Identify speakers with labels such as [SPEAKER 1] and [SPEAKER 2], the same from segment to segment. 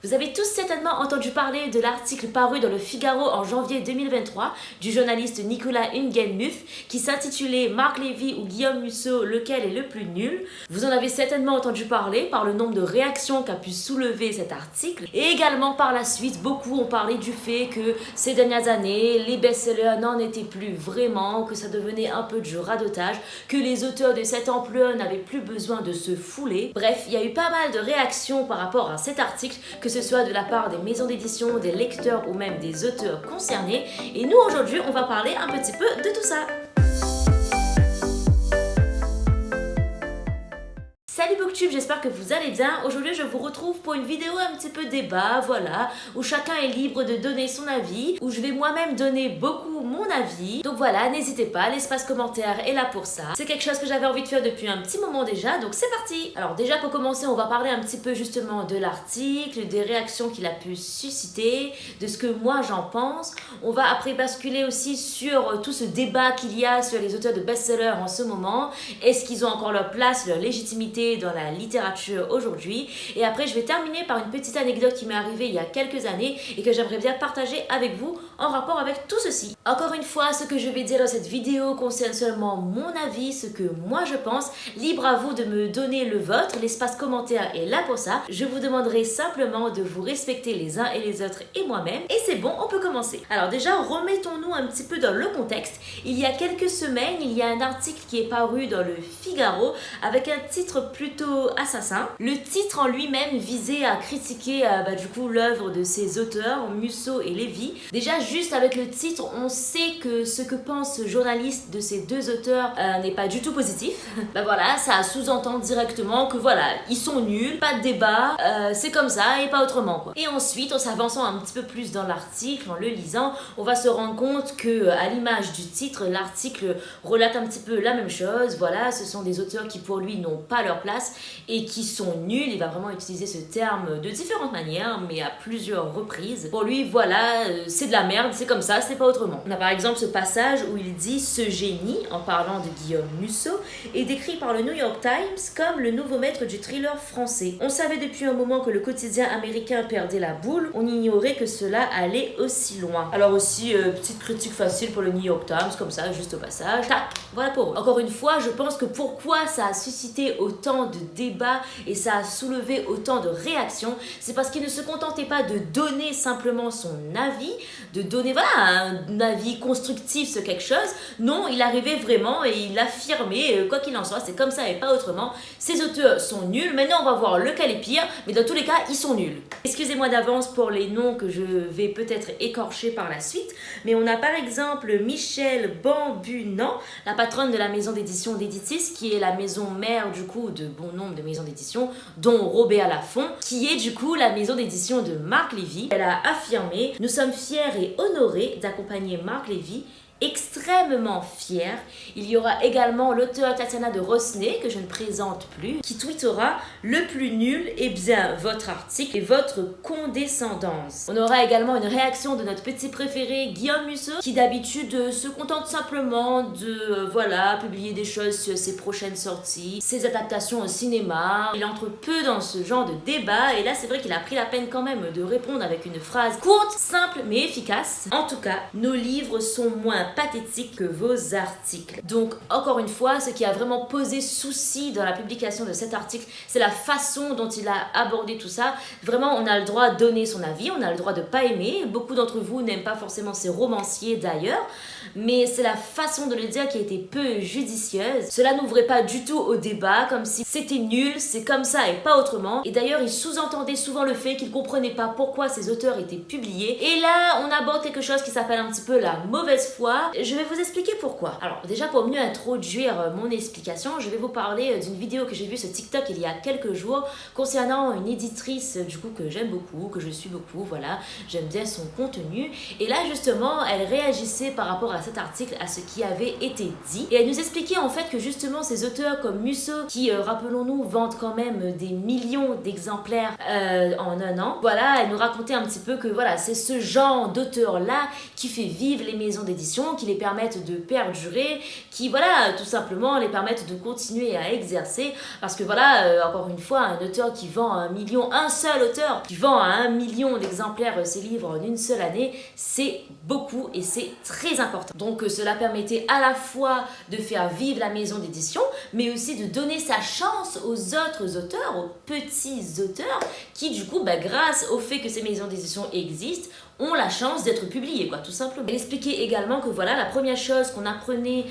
[SPEAKER 1] Vous avez tous certainement entendu parler de l'article paru dans le Figaro en janvier 2023 du journaliste Nicolas Hüngen-Muff qui s'intitulait Marc Lévy ou Guillaume Musso, lequel est le plus nul. Vous en avez certainement entendu parler par le nombre de réactions qu'a pu soulever cet article et également par la suite beaucoup ont parlé du fait que ces dernières années les best-sellers n'en étaient plus vraiment, que ça devenait un peu du radotage, que les auteurs de cette ampleur n'avaient plus besoin de se fouler. Bref, il y a eu pas mal de réactions par rapport à cet article, que ce soit de la part des maisons d'édition, des lecteurs ou même des auteurs concernés. Et nous aujourd'hui, on va parler un petit peu de tout ça. Salut Booktube, j'espère que vous allez bien. Aujourd'hui, je vous retrouve pour une vidéo un petit peu débat, voilà, où chacun est libre de donner son avis, où je vais moi-même donner beaucoup mon avis. Donc voilà, n'hésitez pas, l'espace commentaire est là pour ça. C'est quelque chose que j'avais envie de faire depuis un petit moment déjà, donc c'est parti. Alors déjà, pour commencer, on va parler un petit peu justement de l'article, des réactions qu'il a pu susciter, de ce que moi j'en pense. On va après basculer aussi sur tout ce débat qu'il y a sur les auteurs de best-sellers en ce moment. Est-ce qu'ils ont encore leur place, leur légitimité dans la littérature aujourd'hui? Et après je vais terminer par une petite anecdote qui m'est arrivée il y a quelques années et que j'aimerais bien partager avec vous en rapport avec tout ceci. Encore une fois, ce que je vais dire dans cette vidéo concerne seulement mon avis, ce que moi je pense. Libre à vous de me donner le vôtre, l'espace commentaire est là pour ça. Je vous demanderai simplement de vous respecter les uns et les autres et moi-même. Et c'est bon, on peut commencer. Alors déjà, remettons-nous un petit peu dans le contexte. Il y a quelques semaines, il y a un article qui est paru dans le Figaro avec un titre plutôt assassin. Le titre en lui-même visait à critiquer du coup l'œuvre de ces auteurs, Musso et Lévy. Déjà, juste avec le titre, on sait que ce que pense ce journaliste de ces deux auteurs n'est pas du tout positif. Voilà, ça sous-entend directement que voilà, ils sont nuls, pas de débat, c'est comme ça et pas autrement quoi. Et ensuite, en s'avançant un petit peu plus dans l'article, en le lisant, on va se rendre compte que à l'image du titre, l'article relate un petit peu la même chose. Voilà, ce sont des auteurs qui pour lui n'ont pas leur place et qui sont nuls. Il va vraiment utiliser ce terme de différentes manières, mais à plusieurs reprises. Pour lui, voilà, c'est de la merde, c'est comme ça, c'est pas autrement. On a par exemple ce passage où il dit « Ce génie », en parlant de Guillaume Musso, est décrit par le New York Times comme le nouveau maître du thriller français. On savait depuis un moment que le quotidien américain perdait la boule, on ignorait que cela allait aussi loin. Alors aussi, petite critique facile pour le New York Times, comme ça, juste au passage. Tac, voilà pour eux. Encore une fois, je pense que pourquoi ça a suscité autant de débats et ça a soulevé autant de réactions, c'est parce qu'il ne se contentait pas de donner simplement son avis, de donner voilà un avis constructif sur quelque chose. Non, il arrivait vraiment et il affirmait, quoi qu'il en soit, c'est comme ça et pas autrement. Ces auteurs sont nuls. Maintenant, on va voir lequel est pire, mais dans tous les cas, ils sont nuls. Excusez-moi d'avance pour les noms que je vais peut-être écorcher par la suite, mais on a par exemple Michèle Bambunan, la patronne de la maison d'édition d'Editis, qui est la maison mère du coup de bon nombre de maisons d'édition, dont Robert Laffont, qui est du coup la maison d'édition de Marc Lévy. Elle a affirmé « Nous sommes fiers et honorés d'accompagner Marc Lévy, extrêmement fier. Il y aura également l'auteur Tatiana de Rosnay, que je ne présente plus, qui tweetera « Le plus nul est bien votre article et votre condescendance ». On aura également une réaction de notre petit préféré Guillaume Musso, qui d'habitude se contente simplement de voilà publier des choses sur ses prochaines sorties, ses adaptations au cinéma. Il entre peu dans ce genre de débat et là c'est vrai qu'il a pris la peine quand même de répondre avec une phrase courte, simple mais efficace. En tout cas, nos livres sont moins pathétique que vos articles. Donc encore une fois, ce qui a vraiment posé souci dans la publication de cet article, c'est la façon dont il a abordé tout ça. Vraiment, on a le droit de donner son avis, on a le droit de pas aimer. Beaucoup d'entre vous n'aiment pas forcément ces romanciers d'ailleurs, mais c'est la façon de le dire qui a été peu judicieuse. Cela n'ouvrait pas du tout au débat, comme si c'était nul, c'est comme ça et pas autrement. Et d'ailleurs, il sous-entendait souvent le fait qu'il comprenait pas pourquoi ces auteurs étaient publiés. Et là, on aborde quelque chose qui s'appelle un petit peu la mauvaise foi. Je vais vous expliquer pourquoi. Alors déjà, pour mieux introduire mon explication, je vais vous parler d'une vidéo que j'ai vue sur TikTok il y a quelques jours concernant une éditrice du coup que j'aime beaucoup, que je suis beaucoup, voilà, j'aime bien son contenu. Et là justement, elle réagissait par rapport à cet article, à ce qui avait été dit. Et elle nous expliquait en fait que justement ces auteurs comme Musso, qui rappelons-nous vendent quand même des millions d'exemplaires en un an, voilà, elle nous racontait un petit peu que voilà, c'est ce genre d'auteur là qui fait vivre les maisons d'édition d'édition qui les permettent de perdurer, qui voilà, tout simplement les permettent de continuer à exercer, parce que voilà, encore une fois, un auteur qui vend à 1 million, un seul auteur qui vend à 1 million d'exemplaires ses livres en une seule année, c'est beaucoup et c'est très important. Donc cela permettait à la fois de faire vivre la maison d'édition, mais aussi de donner sa chance aux autres auteurs, aux petits auteurs, qui du coup, grâce au fait que ces maisons d'édition existent, ont la chance d'être publiés, quoi, tout simplement. Elle expliquait également que voilà, la première chose qu'on apprenait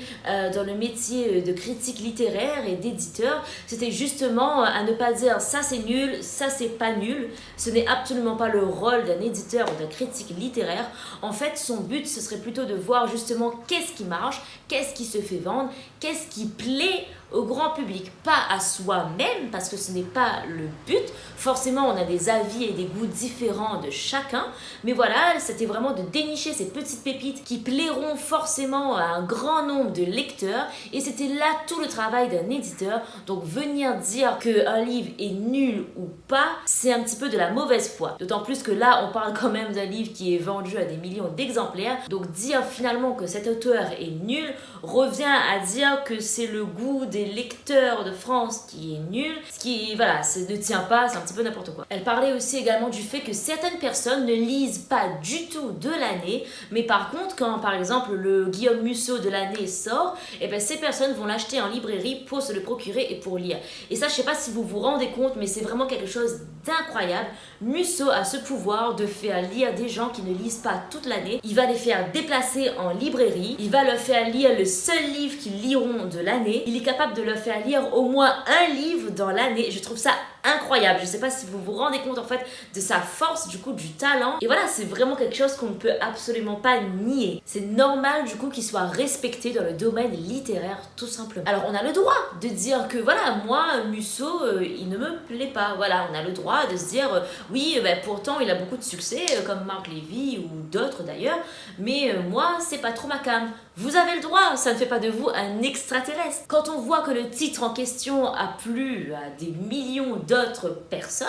[SPEAKER 1] dans le métier de critique littéraire et d'éditeur, c'était justement à ne pas dire ça c'est nul, ça c'est pas nul. Ce n'est absolument pas le rôle d'un éditeur ou d'un critique littéraire. En fait, son but, ce serait plutôt de voir justement qu'est-ce qui marche, qu'est-ce qui se fait vendre, qu'est-ce qui plaît au grand public, pas à soi-même, parce que ce n'est pas le but. Forcément, on a des avis et des goûts différents de chacun, mais voilà, c'était vraiment de dénicher ces petites pépites qui plairont forcément à un grand nombre de lecteurs, et c'était là tout le travail d'un éditeur. Donc venir dire qu'un livre est nul ou pas, c'est un petit peu de la mauvaise foi. D'autant plus que là, on parle quand même d'un livre qui est vendu à des millions d'exemplaires, donc dire finalement que cet auteur est nul revient à dire que c'est le goût des lecteurs de France qui est nul, ce qui, voilà, ne tient pas, c'est un petit peu n'importe quoi. Elle parlait aussi également du fait que certaines personnes ne lisent pas du tout de l'année, mais par contre, quand par exemple le Guillaume Musso de l'année sort, et ben ces personnes vont l'acheter en librairie pour se le procurer et pour lire. Et ça, je sais pas si vous vous rendez compte, mais c'est vraiment quelque chose d'incroyable. Musso a ce pouvoir de faire lire des gens qui ne lisent pas toute l'année. Il va les faire déplacer en librairie, il va leur faire lire le seul livre qu'ils liront de l'année. Il est capable de leur faire lire au moins un livre dans l'année. Je trouve ça incroyable. Je sais pas si vous vous rendez compte en fait de sa force, du coup du talent. Et voilà, c'est vraiment quelque chose qu'on ne peut absolument pas nier. C'est normal du coup qu'il soit respecté dans le domaine littéraire, tout simplement. Alors on a le droit de dire que voilà, moi Musso, il ne me plaît pas. Voilà, on a le droit de se dire oui, pourtant il a beaucoup de succès comme Marc Lévy ou d'autres d'ailleurs, mais moi c'est pas trop ma came. Vous avez le droit, ça ne fait pas de vous un extraterrestre. Quand on voit que le titre en question a plu à des millions d'autres personnes,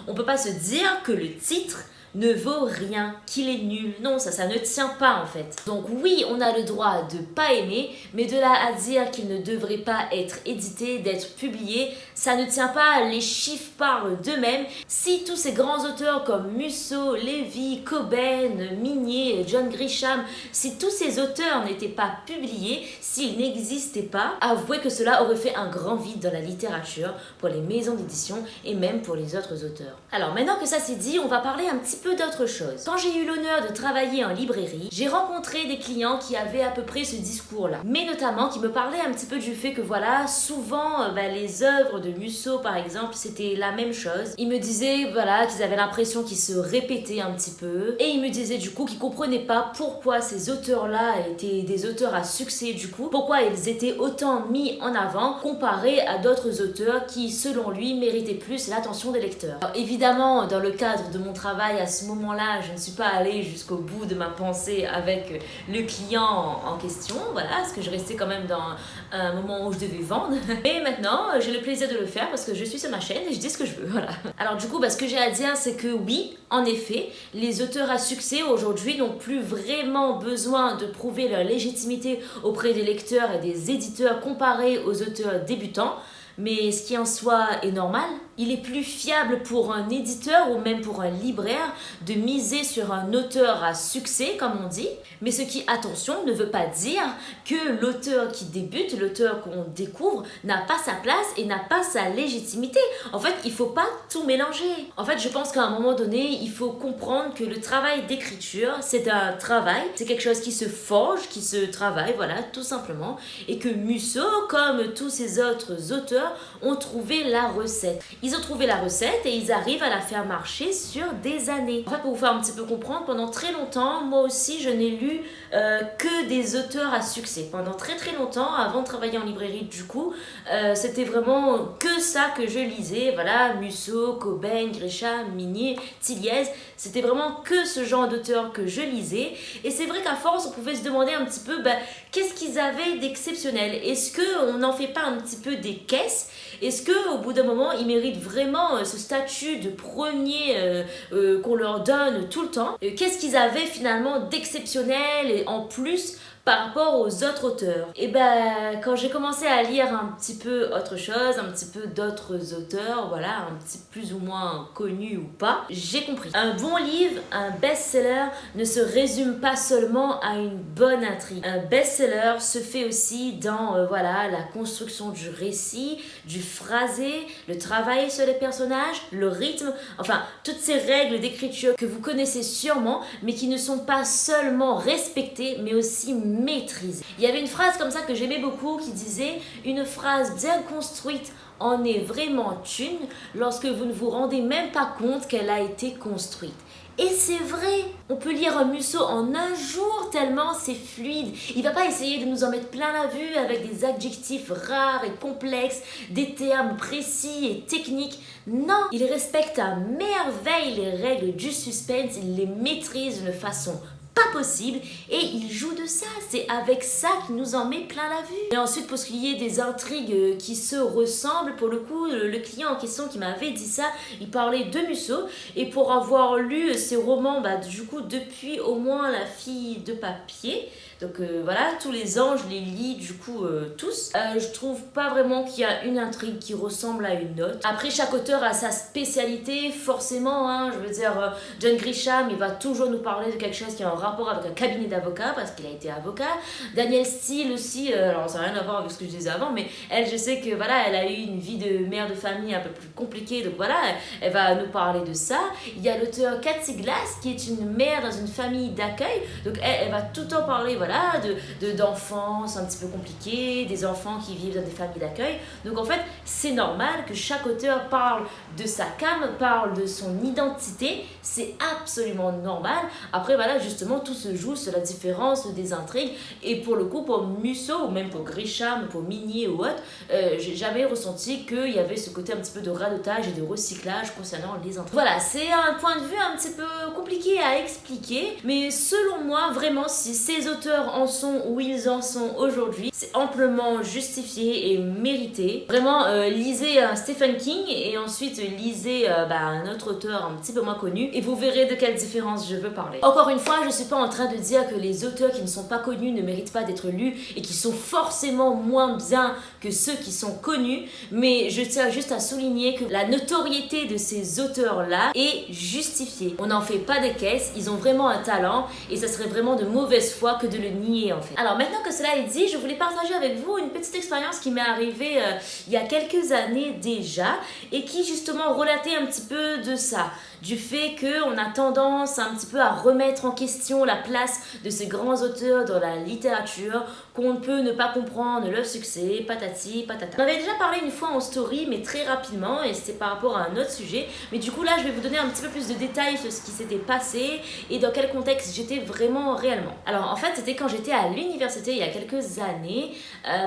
[SPEAKER 1] on peut pas se dire que le titre ne vaut rien, qu'il est nul. Non, ça ne tient pas en fait. Donc oui, on a le droit de pas aimer, mais de là à dire qu'il ne devrait pas être édité, d'être publié, ça ne tient pas, les chiffres parlent d'eux-mêmes. Si tous ces grands auteurs comme Musso, Lévy, Cobain, Minier, John Grisham, si tous ces auteurs n'étaient pas publiés, s'ils n'existaient pas, avouez que cela aurait fait un grand vide dans la littérature, pour les maisons d'édition et même pour les autres auteurs. Alors maintenant que ça c'est dit, on va parler un petit peu d'autre chose. Quand j'ai eu l'honneur de travailler en librairie, j'ai rencontré des clients qui avaient à peu près ce discours-là, mais notamment qui me parlaient un petit peu du fait que voilà, souvent les œuvres de Musso par exemple, c'était la même chose. Ils me disaient voilà qu'ils avaient l'impression qu'ils se répétaient un petit peu, et ils me disaient du coup qu'ils comprenaient pas pourquoi ces auteurs-là étaient des auteurs à succès du coup, pourquoi ils étaient autant mis en avant comparés à d'autres auteurs qui selon lui méritaient plus l'attention des lecteurs. Alors, évidemment, dans le cadre de mon travail à ce moment-là, je ne suis pas allée jusqu'au bout de ma pensée avec le client en question, voilà, parce que je restais quand même dans un moment où je devais vendre. Et maintenant, j'ai le plaisir de le faire parce que je suis sur ma chaîne et je dis ce que je veux, voilà. Alors du coup, ce que j'ai à dire, c'est que oui, en effet, les auteurs à succès aujourd'hui n'ont plus vraiment besoin de prouver leur légitimité auprès des lecteurs et des éditeurs comparés aux auteurs débutants, mais ce qui en soi est normal. Il est plus fiable pour un éditeur ou même pour un libraire de miser sur un auteur à succès, comme on dit. Mais ce qui, attention, ne veut pas dire que l'auteur qui débute, l'auteur qu'on découvre, n'a pas sa place et n'a pas sa légitimité. En fait, il ne faut pas tout mélanger. En fait, je pense qu'à un moment donné, il faut comprendre que le travail d'écriture, c'est un travail, c'est quelque chose qui se forge, qui se travaille, voilà, tout simplement. Et que Musso, comme tous ces autres auteurs, ont trouvé la recette. Ils ont trouvé la recette et ils arrivent à la faire marcher sur des années. En fait, pour vous faire un petit peu comprendre, pendant très longtemps, moi aussi, je n'ai lu que des auteurs à succès. Pendant très très longtemps, avant de travailler en librairie, du coup, c'était vraiment que ça que je lisais. Voilà, Musso, Cobain, Grisham, Minier, Tilliez. C'était vraiment que ce genre d'auteurs que je lisais. Et c'est vrai qu'à force, on pouvait se demander un petit peu, qu'est-ce qu'ils avaient d'exceptionnel? Est-ce qu'on n'en fait pas un petit peu des caisses? Est-ce qu'au bout d'un moment, ils méritent vraiment ce statut de premier qu'on leur donne tout le temps? Qu'est-ce qu'ils avaient finalement d'exceptionnel et en plus par rapport aux autres auteurs. Et ben quand j'ai commencé à lire un petit peu autre chose, un petit peu d'autres auteurs, voilà, un petit plus ou moins connus ou pas, j'ai compris. Un bon livre, un best-seller ne se résume pas seulement à une bonne intrigue. Un best-seller se fait aussi dans voilà, la construction du récit, du phrasé, le travail sur les personnages, le rythme, enfin toutes ces règles d'écriture que vous connaissez sûrement, mais qui ne sont pas seulement respectées, mais aussi maîtrisées. Il y avait une phrase comme ça que j'aimais beaucoup qui disait « Une phrase bien construite en est vraiment une lorsque vous ne vous rendez même pas compte qu'elle a été construite. » Et c'est vrai, on peut lire un Musso en un jour tellement c'est fluide. Il va pas essayer de nous en mettre plein la vue avec des adjectifs rares et complexes, des termes précis et techniques. Non, il respecte à merveille les règles du suspense, il les maîtrise d'une façon pas possible et il joue de ça, c'est avec ça qu'il nous en met plein la vue. Et ensuite pour ce qui est des intrigues qui se ressemblent, pour le coup le client en question qui m'avait dit ça, il parlait de Musso et pour avoir lu ses romans du coup depuis au moins La fille de papier, donc voilà, tous les ans je les lis du coup tous, je trouve pas vraiment qu'il y a une intrigue qui ressemble à une autre. Après chaque auteur a sa spécialité forcément, hein, je veux dire John Grisham il va toujours nous parler de quelque chose qui a un rapport avec un cabinet d'avocats parce qu'il a été avocat. Danielle Steele aussi, alors ça n'a rien à voir avec ce que je disais avant, mais elle, je sais que voilà, elle a eu une vie de mère de famille un peu plus compliquée, donc voilà, elle va nous parler de ça. Il y a l'auteur Cathy Glass qui est une mère dans une famille d'accueil, donc elle va tout le temps parler voilà, d'enfance un petit peu compliquée, des enfants qui vivent dans des familles d'accueil. Donc en fait, c'est normal que chaque auteur parle de sa came, parle de son identité, c'est absolument normal. Après voilà, justement, tout se joue sur la différence des intrigues. Et pour le coup, pour Musso, ou même pour Grisham, pour Minier ou autre, j'ai jamais ressenti qu'il y avait ce côté un petit peu de radotage et de recyclage concernant les intrigues. Voilà, c'est un point de vue un petit peu compliqué à expliquer, mais selon moi, vraiment, si ces auteurs en sont où ils en sont aujourd'hui, c'est amplement justifié et mérité. Vraiment, lisez Stephen King et ensuite lisez un autre auteur un petit peu moins connu et vous verrez de quelle différence je veux parler. Encore une fois, je ne suis pas en train de dire que les auteurs qui ne sont pas connus ne méritent pas d'être lus et qui sont forcément moins bien que ceux qui sont connus, mais je tiens juste à souligner que la notoriété de ces auteurs-là est justifiée. On n'en fait pas des caisses, ils ont vraiment un talent et ça serait vraiment de mauvaise foi que de le nier en fait. Alors maintenant que cela est dit, je voulais partager avec vous une petite expérience qui m'est arrivée il y a quelques années déjà et qui justement relatait un petit peu de ça. Du fait qu'on a tendance un petit peu à remettre en question la place de ces grands auteurs dans la littérature, qu'on peut ne pas comprendre leur succès, patati patata. On avait déjà parlé une fois en story, mais très rapidement, et c'était par rapport à un autre sujet. Mais du coup là, je vais vous donner un petit peu plus de détails sur ce qui s'était passé et dans quel contexte j'étais vraiment réellement. Alors en fait, c'était quand j'étais à l'université il y a quelques années,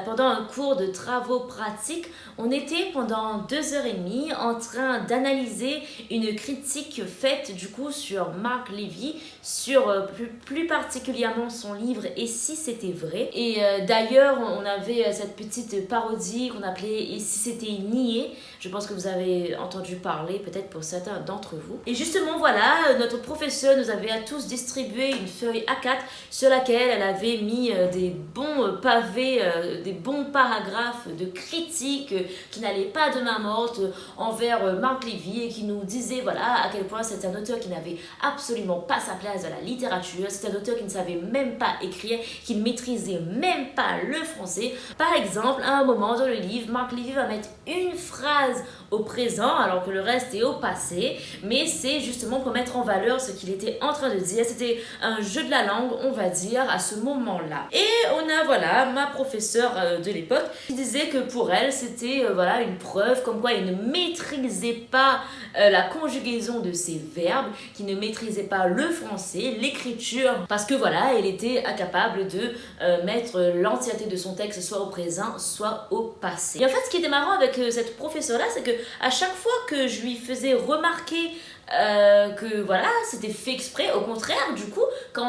[SPEAKER 1] pendant un cours de travaux pratiques, on était pendant 2h30 en train d'analyser une critique faite du coup sur Marc Levy, sur plus particulièrement son livre Et si c'était vrai. Et d'ailleurs on avait cette petite parodie qu'on appelait Et si c'était nié. Je pense que vous avez entendu parler peut-être pour certains d'entre vous. Et justement voilà, notre professeur nous avait à tous distribué une feuille A4 sur laquelle elle avait mis des bons pavés, des bons paragraphes de critiques qui n'allaient pas de main morte envers Marc Levy et qui nous disaient voilà à quel point c'était un auteur qui n'avait absolument pas sa place dans la littérature, c'était un auteur qui ne savait même pas écrire, qui ne maîtrisait même pas le français. Par exemple, à un moment dans le livre, Marc Levy va mettre une phrase au présent alors que le reste est au passé, mais c'est justement pour mettre en valeur ce qu'il était en train de dire. C'était un jeu de la langue, on va dire, à ce moment-là. Et on a voilà ma professeure de l'époque qui disait que pour elle c'était voilà une preuve comme quoi il ne maîtrisait pas la conjugaison de ses verbes, qui ne maîtrisait pas le français, l'écriture, parce que voilà, elle était incapable de mettre l'entièreté de son texte soit au présent, soit au passé. Et en fait, ce qui était marrant avec cette professeure-là, c'est que à chaque fois que je lui faisais remarquer que voilà, c'était fait exprès, au contraire, du coup,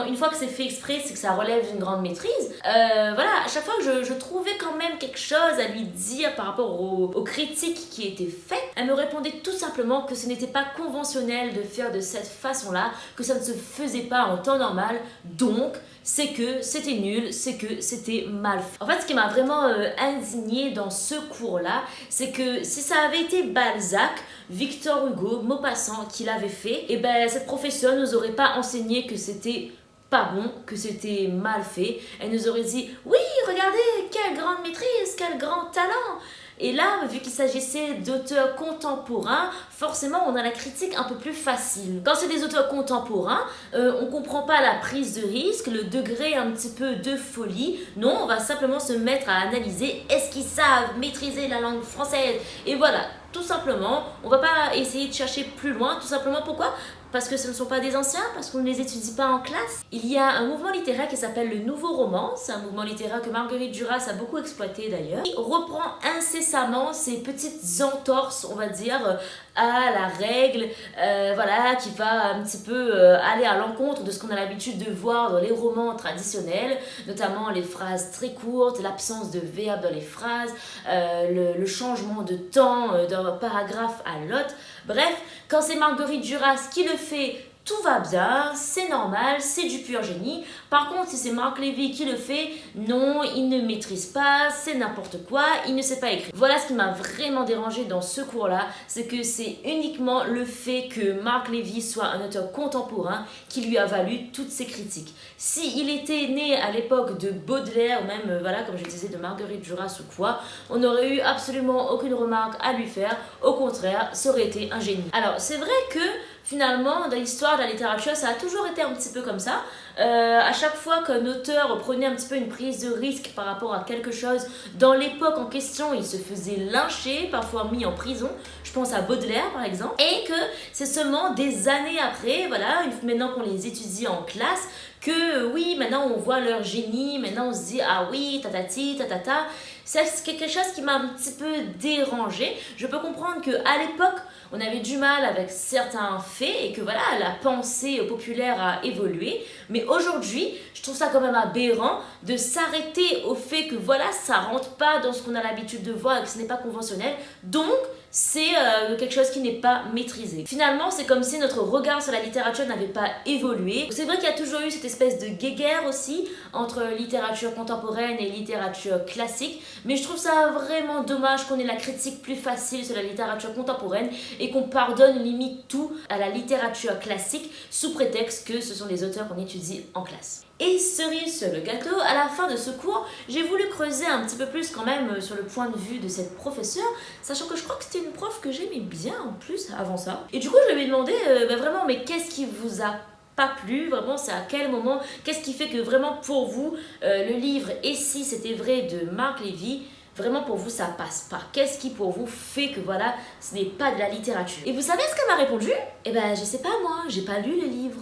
[SPEAKER 1] une fois que c'est fait exprès, c'est que ça relève d'une grande maîtrise. Voilà, à chaque fois que je trouvais quand même quelque chose à lui dire par rapport aux critiques qui étaient faites, Elle me répondait tout simplement que ce n'était pas conventionnel de faire de cette façon-là, que ça ne se faisait pas en temps normal, donc c'est que c'était nul, c'est que c'était mal fait. En fait, ce qui m'a vraiment indignée dans ce cours-là, c'est que si ça avait été Balzac, Victor Hugo, Maupassant qui l'avait fait, et ben cette professeure nous aurait pas enseigné que c'était pas bon, que c'était mal fait. Elle nous aurait dit « Oui, regardez, quelle grande maîtrise, quel grand talent !» Et là, vu qu'il s'agissait d'auteurs contemporains, forcément, on a la critique un peu plus facile. Quand c'est des auteurs contemporains, on comprend pas la prise de risque, le degré un petit peu de folie. Non, on va simplement se mettre à analyser est-ce qu'ils savent maîtriser la langue française. Et voilà, tout simplement, on va pas essayer de chercher plus loin. Tout simplement, pourquoi ? Parce que ce ne sont pas des anciens, parce qu'on ne les étudie pas en classe. Il y a un mouvement littéraire qui s'appelle le Nouveau Roman, c'est un mouvement littéraire que Marguerite Duras a beaucoup exploité d'ailleurs. Il reprend incessamment ces petites entorses, on va dire, à la règle, voilà, qui va un petit peu aller à l'encontre de ce qu'on a l'habitude de voir dans les romans traditionnels, notamment les phrases très courtes, l'absence de verbe dans les phrases, le changement de temps d'un paragraphe à l'autre. Bref, quand c'est Marguerite Duras qui le fait, tout va bien, c'est normal, c'est du pur génie. Par contre, si c'est Marc Lévy qui le fait, non, il ne maîtrise pas, c'est n'importe quoi, il ne sait pas écrire. Voilà ce qui m'a vraiment dérangé dans ce cours-là, c'est que c'est uniquement le fait que Marc Lévy soit un auteur contemporain qui lui a valu toutes ces critiques. S'il était né à l'époque de Baudelaire, ou même, voilà, comme je disais, de Marguerite Duras ou quoi, on n'aurait eu absolument aucune remarque à lui faire. Au contraire, ça aurait été un génie. Alors, c'est vrai que finalement, dans l'histoire de la littérature, ça a toujours été un petit peu comme ça. À chaque fois qu'un auteur prenait un petit peu une prise de risque par rapport à quelque chose, dans l'époque en question, il se faisait lyncher, parfois mis en prison. Je pense à Baudelaire, par exemple. Et que c'est seulement des années après, voilà, maintenant qu'on les étudie en classe, que oui, maintenant on voit leur génie, maintenant on se dit, ah oui, tatati, tatata. C'est quelque chose qui m'a un petit peu dérangée. Je peux comprendre qu'à l'époque, on avait du mal avec certains faits et que voilà, la pensée populaire a évolué. Mais aujourd'hui, je trouve ça quand même aberrant de s'arrêter au fait que voilà, ça rentre pas dans ce qu'on a l'habitude de voir et que ce n'est pas conventionnel. Donc, c'est quelque chose qui n'est pas maîtrisé. Finalement, c'est comme si notre regard sur la littérature n'avait pas évolué. C'est vrai qu'il y a toujours eu cette espèce de guéguerre aussi entre littérature contemporaine et littérature classique, mais je trouve ça vraiment dommage qu'on ait la critique plus facile sur la littérature contemporaine et qu'on pardonne limite tout à la littérature classique sous prétexte que ce sont les auteurs qu'on étudie en classe. Et cerise sur le gâteau, à la fin de ce cours, j'ai voulu creuser un petit peu plus quand même sur le point de vue de cette professeure, sachant que je crois que c'était une prof que j'aimais bien en plus avant ça. Et du coup, je lui ai demandé vraiment, mais qu'est-ce qui vous a pas plu, vraiment c'est à quel moment, qu'est-ce qui fait que vraiment pour vous, le livre « Et si c'était vrai » de Marc Lévy, vraiment pour vous ça passe pas. Qu'est-ce qui pour vous fait que voilà, ce n'est pas de la littérature? Et vous savez ce qu'elle m'a répondu? Eh ben je sais pas moi, j'ai pas lu le livre.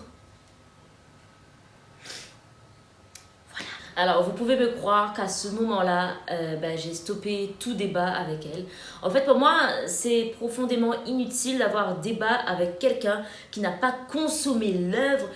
[SPEAKER 1] Alors, vous pouvez me croire qu'à ce moment-là, j'ai stoppé tout débat avec elle. En fait, pour moi, c'est profondément inutile d'avoir débat avec quelqu'un qui n'a pas consommé l'œuvre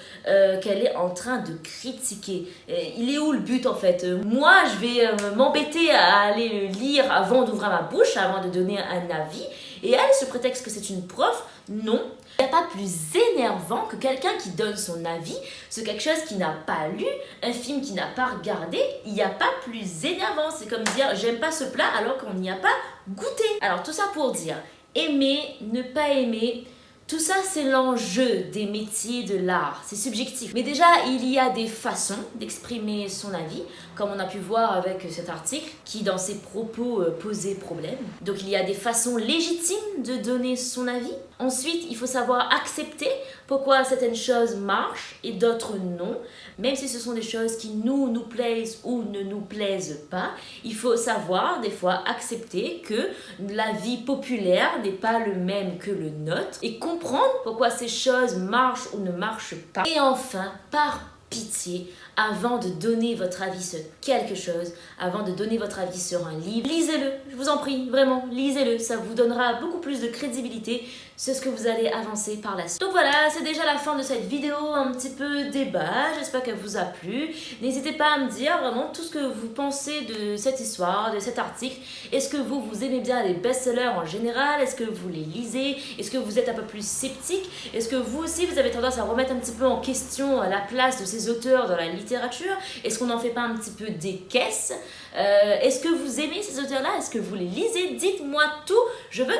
[SPEAKER 1] qu'elle est en train de critiquer. Il est où le but, en fait? Moi, je vais m'embêter à aller le lire avant d'ouvrir ma bouche, avant de donner un avis. Et elle, sous prétexte que c'est une prof, non. Il n'y a pas plus énervant que quelqu'un qui donne son avis sur quelque chose qu'il n'a pas lu, un film qu'il n'a pas regardé. Il n'y a pas plus énervant. C'est comme dire j'aime pas ce plat alors qu'on n'y a pas goûté. Alors tout ça pour dire aimer, ne pas aimer. Tout ça, c'est l'enjeu des métiers de l'art, c'est subjectif. Mais déjà, il y a des façons d'exprimer son avis, comme on a pu voir avec cet article, qui dans ses propos posait problème. Donc il y a des façons légitimes de donner son avis. Ensuite, il faut savoir accepter pourquoi certaines choses marchent et d'autres non. Même si ce sont des choses qui nous plaisent ou ne nous plaisent pas, il faut savoir des fois accepter que l'avis populaire n'est pas le même que le nôtre et comprendre pourquoi ces choses marchent ou ne marchent pas. Et enfin, par pitié, avant de donner votre avis sur quelque chose, avant de donner votre avis sur un livre, lisez-le, je vous en prie, vraiment, lisez-le, ça vous donnera beaucoup plus de crédibilité c'est ce que vous allez avancer par la suite. Donc voilà, c'est déjà la fin de cette vidéo un petit peu débat, j'espère qu'elle vous a plu. N'hésitez pas à me dire vraiment tout ce que vous pensez de cette histoire, de cet article. Est-ce que vous aimez bien les best-sellers en général? Est-ce que vous les lisez? Est-ce que vous êtes un peu plus sceptique? Est-ce que vous aussi vous avez tendance à remettre un petit peu en question la place de ces auteurs dans la littérature? Est-ce qu'on n'en fait pas un petit peu des caisses? Est-ce que vous aimez ces auteurs-là? Est-ce que vous les lisez? Dites-moi tout, je veux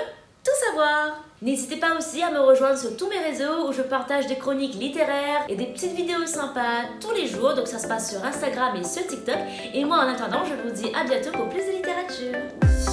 [SPEAKER 1] tout savoir. N'hésitez pas aussi à me rejoindre sur tous mes réseaux où je partage des chroniques littéraires et des petites vidéos sympas tous les jours. Donc ça se passe sur Instagram et sur TikTok. Et moi en attendant, je vous dis à bientôt pour plus de littérature.